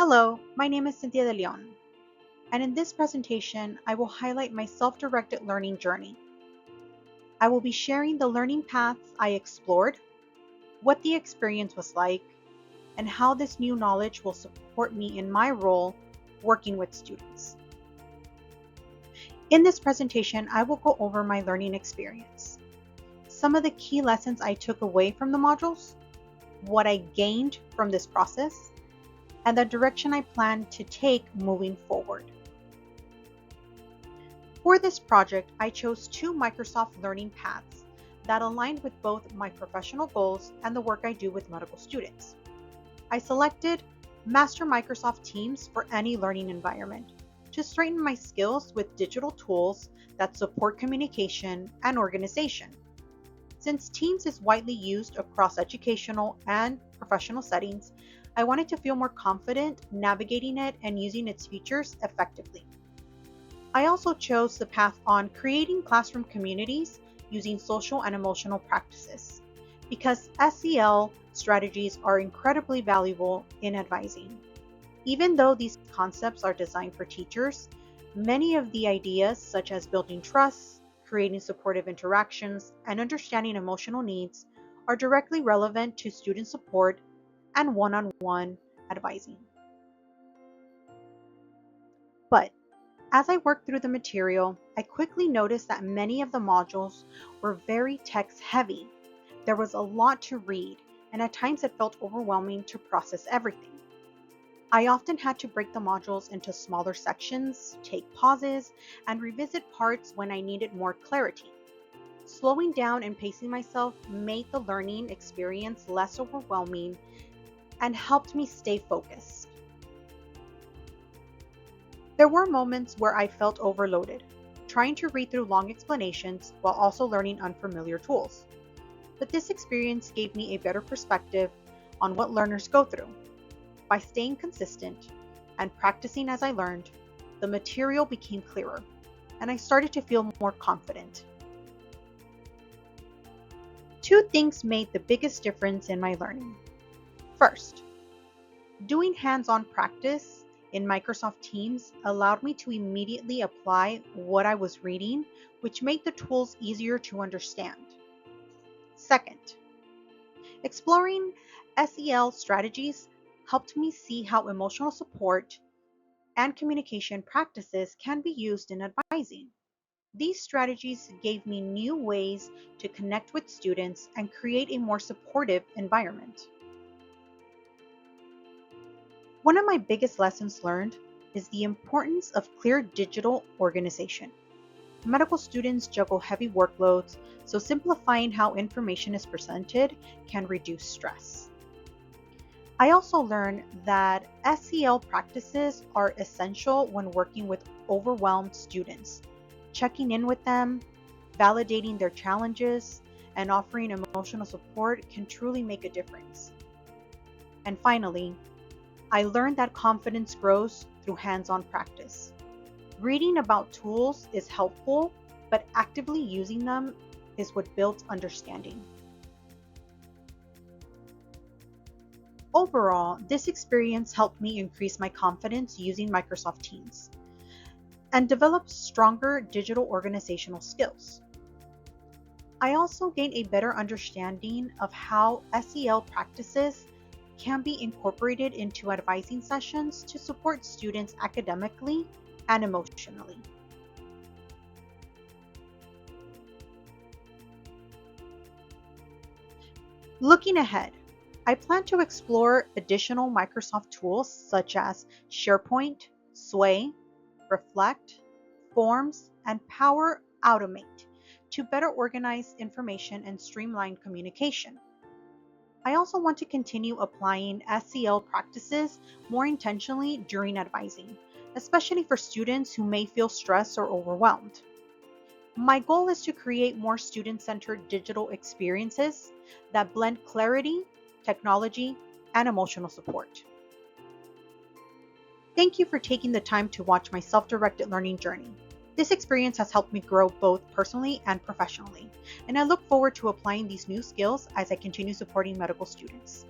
Hello, my name is Cynthia de Leon, and in this presentation, I will highlight my self-directed learning journey. I will be sharing the learning paths I explored, what the experience was like, and how this new knowledge will support me in my role working with students. In this presentation, I will go over my learning experience, some of the key lessons I took away from the modules, what I gained from this process, and the direction I plan to take moving forward. For this project, I chose two Microsoft learning paths that aligned with both my professional goals and the work I do with medical students. I selected Master Microsoft Teams for any learning environment to strengthen my skills with digital tools that support communication and organization. Since Teams is widely used across educational and professional settings, I wanted to feel more confident navigating it and using its features effectively. I also chose the path on creating classroom communities using social and emotional practices because SEL strategies are incredibly valuable in advising. Even though these concepts are designed for teachers, many of the ideas such as building trust, creating supportive interactions, and understanding emotional needs are directly relevant to student support and one-on-one advising. But as I worked through the material, I quickly noticed that many of the modules were very text-heavy. There was a lot to read, and at times it felt overwhelming to process everything. I often had to break the modules into smaller sections, take pauses, and revisit parts when I needed more clarity. Slowing down and pacing myself made the learning experience less overwhelming and helped me stay focused. There were moments where I felt overloaded, trying to read through long explanations while also learning unfamiliar tools. But this experience gave me a better perspective on what learners go through. By staying consistent and practicing as I learned, the material became clearer, and I started to feel more confident. Two things made the biggest difference in my learning. First, doing hands-on practice in Microsoft Teams allowed me to immediately apply what I was reading, which made the tools easier to understand. Second, exploring SEL strategies helped me see how emotional support and communication practices can be used in advising. These strategies gave me new ways to connect with students and create a more supportive environment. One of my biggest lessons learned is the importance of clear digital organization. Medical students juggle heavy workloads, so simplifying how information is presented can reduce stress. I also learned that SEL practices are essential when working with overwhelmed students. Checking in with them, validating their challenges, and offering emotional support can truly make a difference. And finally, I learned that confidence grows through hands-on practice. Reading about tools is helpful, but actively using them is what builds understanding. Overall, this experience helped me increase my confidence using Microsoft Teams and develop stronger digital organizational skills. I also gained a better understanding of how SEL practices can be incorporated into advising sessions to support students academically and emotionally. Looking ahead, I plan to explore additional Microsoft tools such as SharePoint, Sway, Reflect, Forms, and Power Automate to better organize information and streamline communication. I also want to continue applying SEL practices more intentionally during advising, especially for students who may feel stressed or overwhelmed. My goal is to create more student-centered digital experiences that blend clarity, technology, and emotional support. Thank you for taking the time to watch my self-directed learning journey. This experience has helped me grow both personally and professionally, and I look forward to applying these new skills as I continue supporting medical students.